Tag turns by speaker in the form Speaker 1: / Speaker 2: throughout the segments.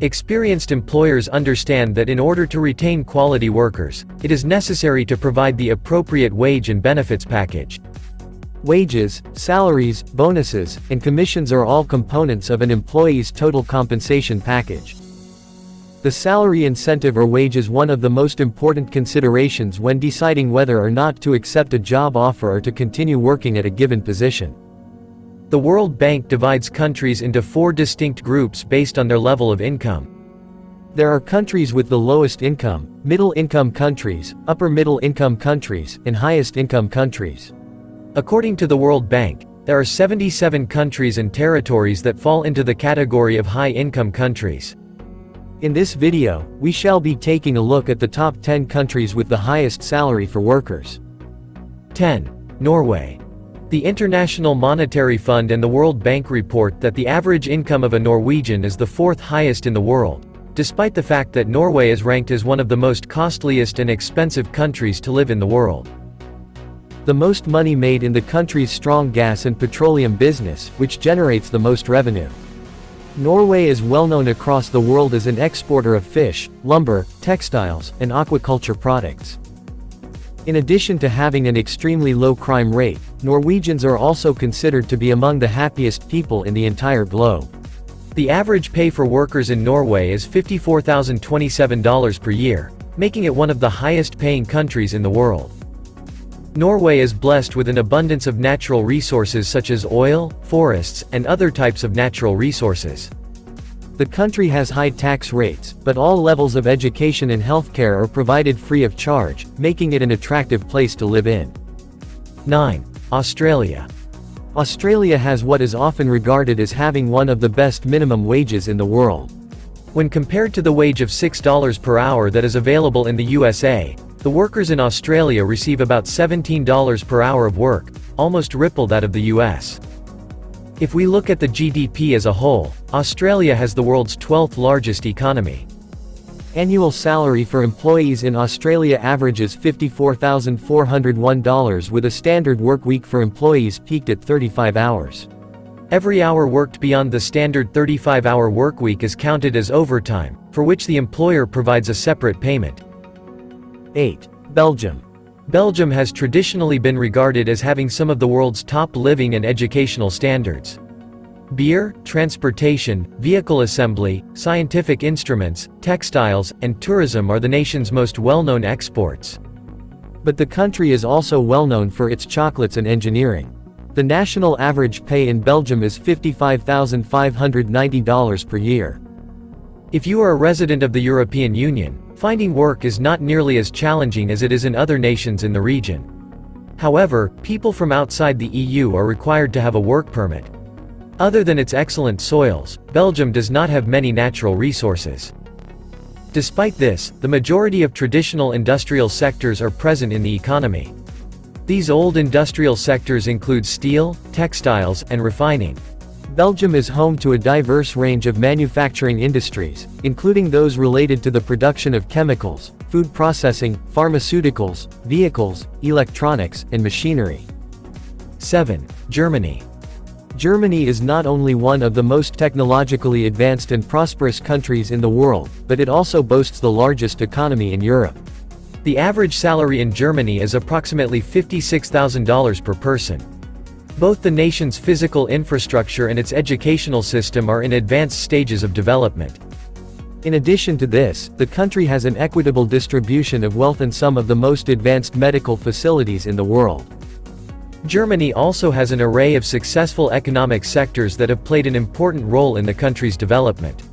Speaker 1: Experienced employers understand that in order to retain quality workers, it is necessary to provide the appropriate wage and benefits package.
Speaker 2: Wages, salaries, bonuses, and commissions are all components of an employee's total compensation package. The salary incentive or wage is one of the most important considerations when deciding whether or not to accept a job offer or to continue working at a given position.
Speaker 1: The World Bank divides countries into 4 distinct groups based on their level of income.
Speaker 2: There are countries with the lowest income, middle-income countries, upper-middle-income countries, and highest-income countries.
Speaker 1: According to the World Bank, there are 77 countries and territories that fall into the category of high-income countries.
Speaker 2: In this video, we shall be taking a look at the top 10 countries with the highest salary for workers.
Speaker 1: 10. Norway. The International Monetary Fund and the World Bank report that the average income of a Norwegian is the 4th highest in the world, despite the fact that Norway is ranked as one of the most costliest and expensive countries to live in the world.
Speaker 2: The most money made in the country's strong gas and petroleum business, which generates the most revenue. Norway is well known across the world as an exporter of fish, lumber, textiles, and aquaculture products. In addition to having an extremely low crime rate, Norwegians are also considered to be among the happiest people in the entire globe.
Speaker 1: The average pay for workers in Norway is $54,027 per year, making it one of the highest paying countries in the world. Norway is blessed with an abundance of natural resources such as oil, forests, and other types of natural resources.
Speaker 2: The country has high tax rates, but all levels of education and healthcare are provided free of charge, making it an attractive place to live in.
Speaker 1: 9. Australia.
Speaker 2: Australia has what is often regarded as having one of the best minimum wages in the world.
Speaker 1: When compared to the wage of $6 per hour that is available in the USA, the workers in Australia receive about $17 per hour of work, almost triple that of the US. If we look at the GDP as a whole, Australia has the world's 12th largest economy.
Speaker 2: Annual salary for employees in Australia averages $54,401 with a standard work week for employees peaked at 35 hours.
Speaker 1: Every hour worked beyond the standard 35-hour work week is counted as overtime, for which the employer provides a separate payment.
Speaker 2: 8. Belgium.
Speaker 1: Belgium has traditionally been regarded as having some of the world's top living and educational standards. Beer, transportation, vehicle assembly, scientific instruments, textiles, and tourism are the nation's most well-known exports.
Speaker 2: But the country is also well known for its chocolates and engineering. The national average pay in Belgium is $55,590 per year.
Speaker 1: If you are a resident of the European Union, finding work is not nearly as challenging as it is in other nations in the region. However, people from outside the EU are required to have a work permit. Other than its excellent soils, Belgium does not have many natural resources. Despite this, the majority of traditional industrial sectors are present in the economy. These old industrial sectors include steel, textiles, and refining.
Speaker 2: Belgium is home to a diverse range of manufacturing industries, including those related to the production of chemicals, food processing, pharmaceuticals, vehicles, electronics, and machinery.
Speaker 1: 7. Germany.
Speaker 2: Germany is not only one of the most technologically advanced and prosperous countries in the world, but it also boasts the largest economy in Europe.
Speaker 1: The average salary in Germany is approximately $56,000 per person. Both the nation's physical infrastructure and its educational system are in advanced stages of development. In addition to this, the country has an equitable distribution of wealth and some of the most advanced medical facilities in the world. Germany also has an array of successful economic sectors that have played an important role in the country's development.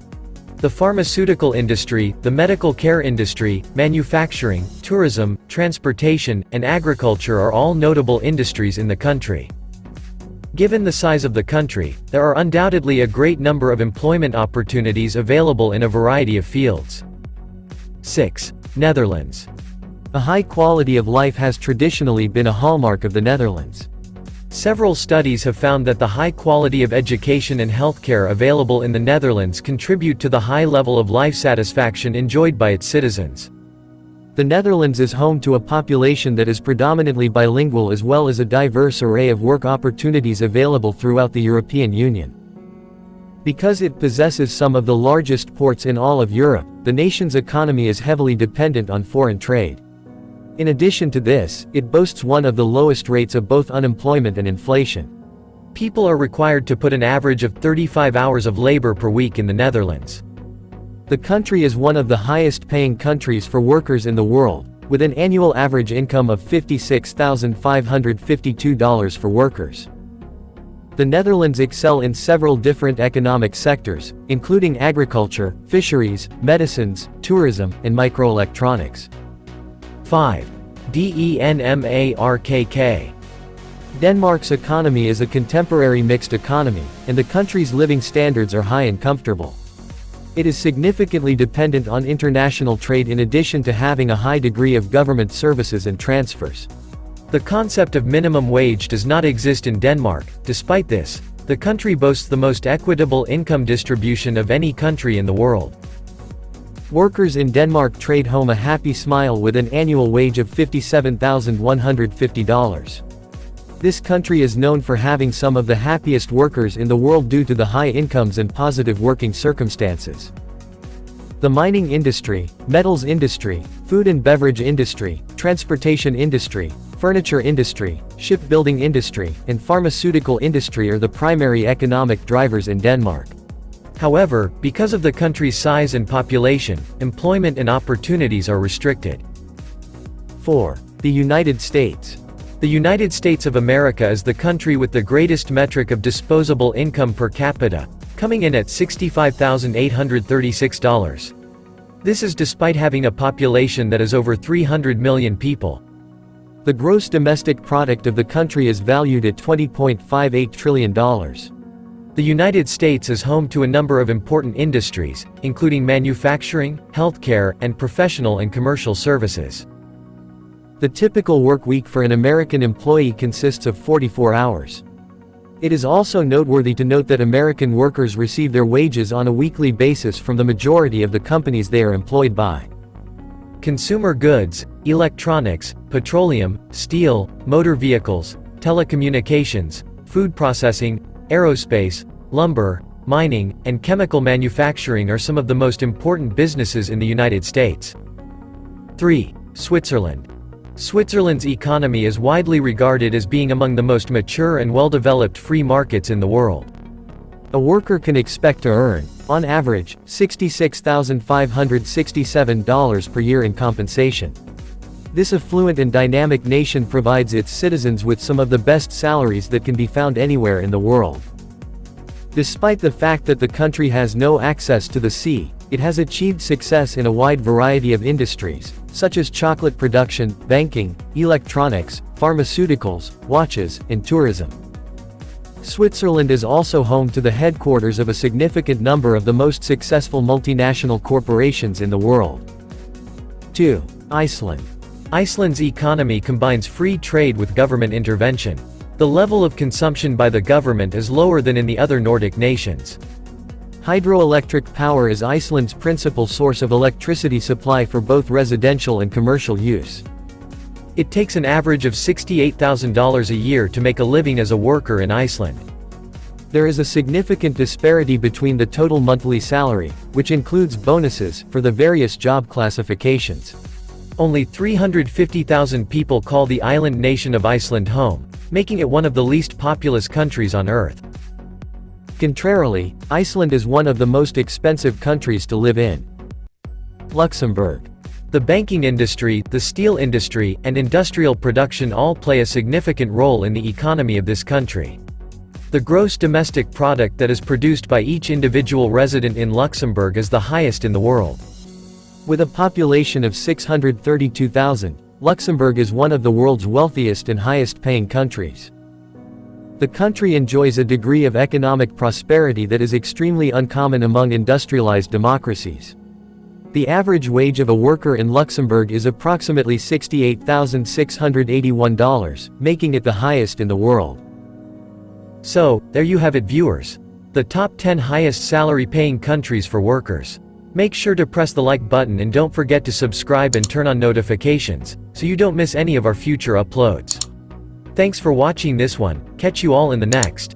Speaker 1: The pharmaceutical industry, the medical care industry, manufacturing, tourism, transportation, and agriculture are all notable industries in the country. Given the size of the country, there are undoubtedly a great number of employment opportunities available in a variety of fields. 6. Netherlands. A high quality of life has traditionally been a hallmark of the Netherlands. Several studies have found that the high quality of education and healthcare available in the Netherlands contribute to the high level of life satisfaction enjoyed by its citizens. The Netherlands is home to a population that is predominantly bilingual as well as a diverse array of work opportunities available throughout the European Union.
Speaker 2: Because it possesses some of the largest ports in all of Europe, the nation's economy is heavily dependent on foreign trade. In addition to this, it boasts one of the lowest rates of both unemployment and inflation.
Speaker 1: People are required to put an average of 35 hours of labor per week in the Netherlands.
Speaker 2: The country is one of the highest-paying countries for workers in the world, with an annual average income of $56,552 for workers. The Netherlands excel in several different economic sectors, including agriculture, fisheries, medicines, tourism, and microelectronics.
Speaker 1: 5. Denmark.
Speaker 2: Denmark's economy is a contemporary mixed economy, and the country's living standards are high and comfortable. It is significantly dependent on international trade in addition to having a high degree of government services and transfers.
Speaker 1: The concept of minimum wage does not exist in Denmark. Despite this, the country boasts the most equitable income distribution of any country in the world.
Speaker 2: Workers in Denmark trade home a happy smile with an annual wage of $57,150. This country is known for having some of the happiest workers in the world due to the high incomes and positive working circumstances. The mining industry, metals industry, food and beverage industry, transportation industry, furniture industry, shipbuilding industry, and pharmaceutical industry are the primary economic drivers in Denmark.
Speaker 1: However, because of the country's size and population, employment and opportunities are restricted.
Speaker 2: 4. The United States.
Speaker 1: The United States of America is the country with the greatest metric of disposable income per capita, coming in at $65,836. This is despite having a population that is over 300 million people.
Speaker 2: The gross domestic product of the country is valued at $20.58 trillion.
Speaker 1: The United States is home to a number of important industries, including manufacturing, healthcare, and professional and commercial services.
Speaker 2: The typical work week for an American employee consists of 44 hours. It is also noteworthy to note that American workers receive their wages on a weekly basis from the majority of the companies they are employed by.
Speaker 1: Consumer goods, electronics, petroleum, steel, motor vehicles, telecommunications, food processing, aerospace, lumber, mining, and chemical manufacturing are some of the most important businesses in the United States. 3. Switzerland. Switzerland's economy is widely regarded as being among the most mature and well-developed free markets in the world.
Speaker 2: A worker can expect to earn, on average, $66,567 per year in compensation. This affluent and dynamic nation provides its citizens with some of the best salaries that can be found anywhere in the world. Despite the fact that the country has no access to the sea, it has achieved success in a wide variety of industries, such as chocolate production, banking, electronics, pharmaceuticals, watches, and tourism. Switzerland is also home to the headquarters of a significant number of the most successful multinational corporations in the world. 2. Iceland.
Speaker 1: Iceland's economy combines free trade with government intervention. The level of consumption by the government is lower than in the other Nordic nations.
Speaker 2: Hydroelectric power is Iceland's principal source of electricity supply for both residential and commercial use.
Speaker 1: It takes an average of $68,000 a year to make a living as a worker in Iceland.
Speaker 2: There is a significant disparity between the total monthly salary, which includes bonuses, for the various job classifications.
Speaker 1: Only 350,000 people call the island nation of Iceland home, making it one of the least populous countries on Earth.
Speaker 2: Contrarily, Iceland is one of the most expensive countries to live in. Luxembourg.
Speaker 1: The banking industry, the steel industry, and industrial production all play a significant role in the economy of this country. The gross domestic product that is produced by each individual resident in Luxembourg is the highest in the world.
Speaker 2: With a population of 632,000, Luxembourg is one of the world's wealthiest and highest-paying countries. The country enjoys a degree of economic prosperity that is extremely uncommon among industrialized democracies. The average wage of a worker in Luxembourg is approximately $68,681, making it the highest in the world.
Speaker 1: So, there you have it, viewers. The top 10 highest salary-paying countries for workers. Make sure to press the like button and don't forget to subscribe and turn on notifications, so you don't miss any of our future uploads. Thanks for watching this one, catch you all in the next.